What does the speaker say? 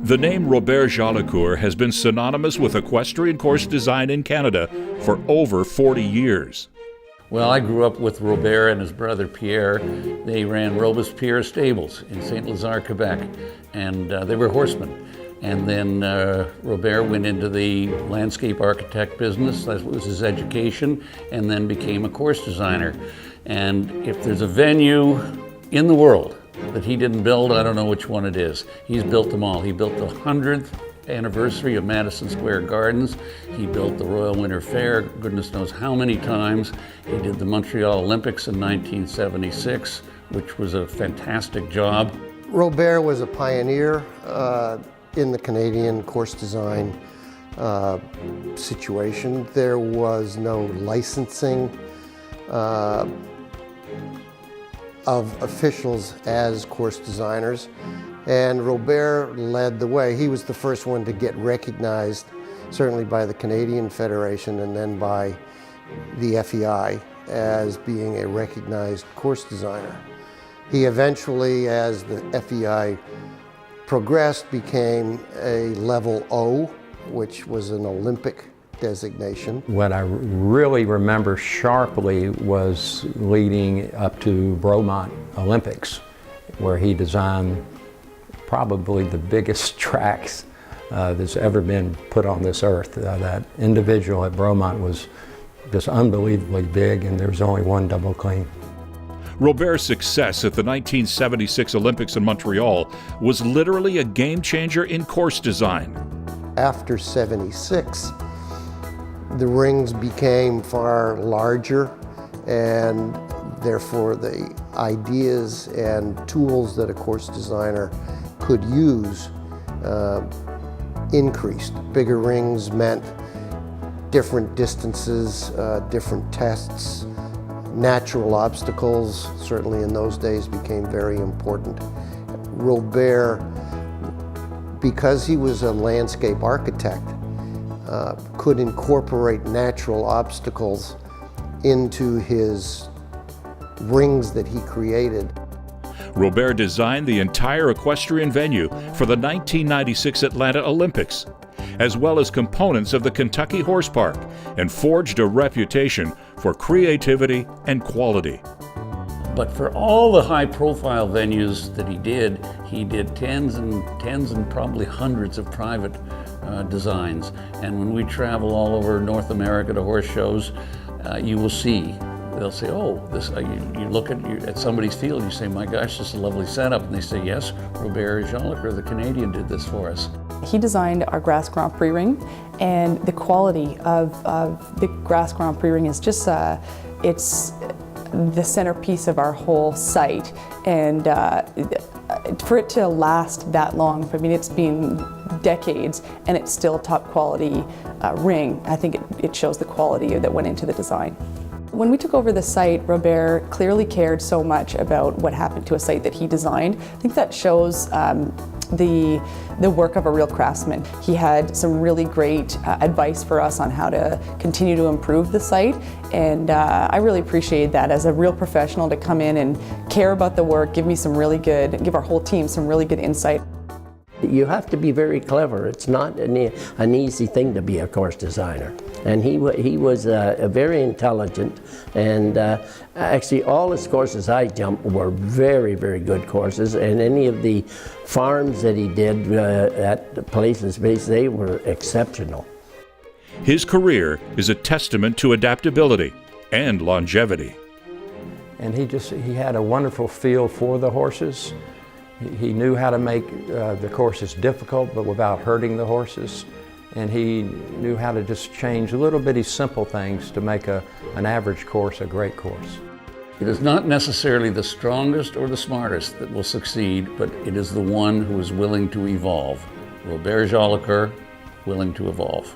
The name Robert Jolicoeur has been synonymous with equestrian course design in Canada for over 40 years. Well, I grew up with Robert and his brother Pierre. They ran Robespierre Stables in St. Lazare, Quebec, and they were horsemen. And then Robert went into the landscape architect business. That was his education, and then became a course designer. And if there's a venue in the world that he didn't build, I don't know which one it is. He's built them all. He built the 100th anniversary of Madison Square Gardens. He built the Royal Winter Fair, goodness knows how many times. He did the Montreal Olympics in 1976, which was a fantastic job. Robert was a pioneer in the Canadian course design situation. There was no licensing of officials as course designers, and Robert led the way. He was the first one to get recognized, certainly by the Canadian Federation and then by the FEI, as being a recognized course designer. He eventually, as the FEI progressed, became a level O, which was an Olympic designation. What I really remember sharply was leading up to Bromont Olympics, where he designed probably the biggest tracks that's ever been put on this earth. That individual at Bromont was just unbelievably big, and there was only one double clean. Robert's success at the 1976 Olympics in Montreal was literally a game changer in course design. After '76, the rings became far larger, and therefore the ideas and tools that a course designer could use increased. Bigger rings meant different distances, different tests. Natural obstacles, certainly in those days, became very important. Robert, because he was a landscape architect, could incorporate natural obstacles into his rings that he created. Robert designed the entire equestrian venue for the 1996 Atlanta Olympics, as well as components of the Kentucky Horse Park, and forged a reputation for creativity and quality. But for all the high-profile venues that he did tens and probably hundreds of private designs. And when we travel all over North America to horse shows, you will see, they'll say, oh, this, you look at somebody's field and you say, my gosh, this is a lovely setup. And they say, yes, Robert Jolicoeur, the Canadian, did this for us. He designed our Grass Grand Prix ring, and the quality of the Grass Grand Prix ring is just, it's the centerpiece of our whole site. And for it to last that long, I mean, it's been decades and it's still top quality ring. I think it shows the quality that went into the design. When we took over the site, Robert clearly cared so much about what happened to a site that he designed. I think that shows the work of a real craftsman. He had some really great advice for us on how to continue to improve the site, and I really appreciate that as a real professional to come in and care about the work, give our whole team some really good insight. You have to be very clever. It's not an easy thing to be a course designer. And he was very intelligent, and actually all his courses I jumped were very, very good courses, and any of the farms that he did at the Place and Space, they were exceptional. His career is a testament to adaptability and longevity. And he had a wonderful feel for the horses. He knew how to make the courses difficult, but without hurting the horses. And he knew how to just change little bitty simple things to make an average course a great course. It is not necessarily the strongest or the smartest that will succeed, but it is the one who is willing to evolve. Robert Jolicoeur, willing to evolve.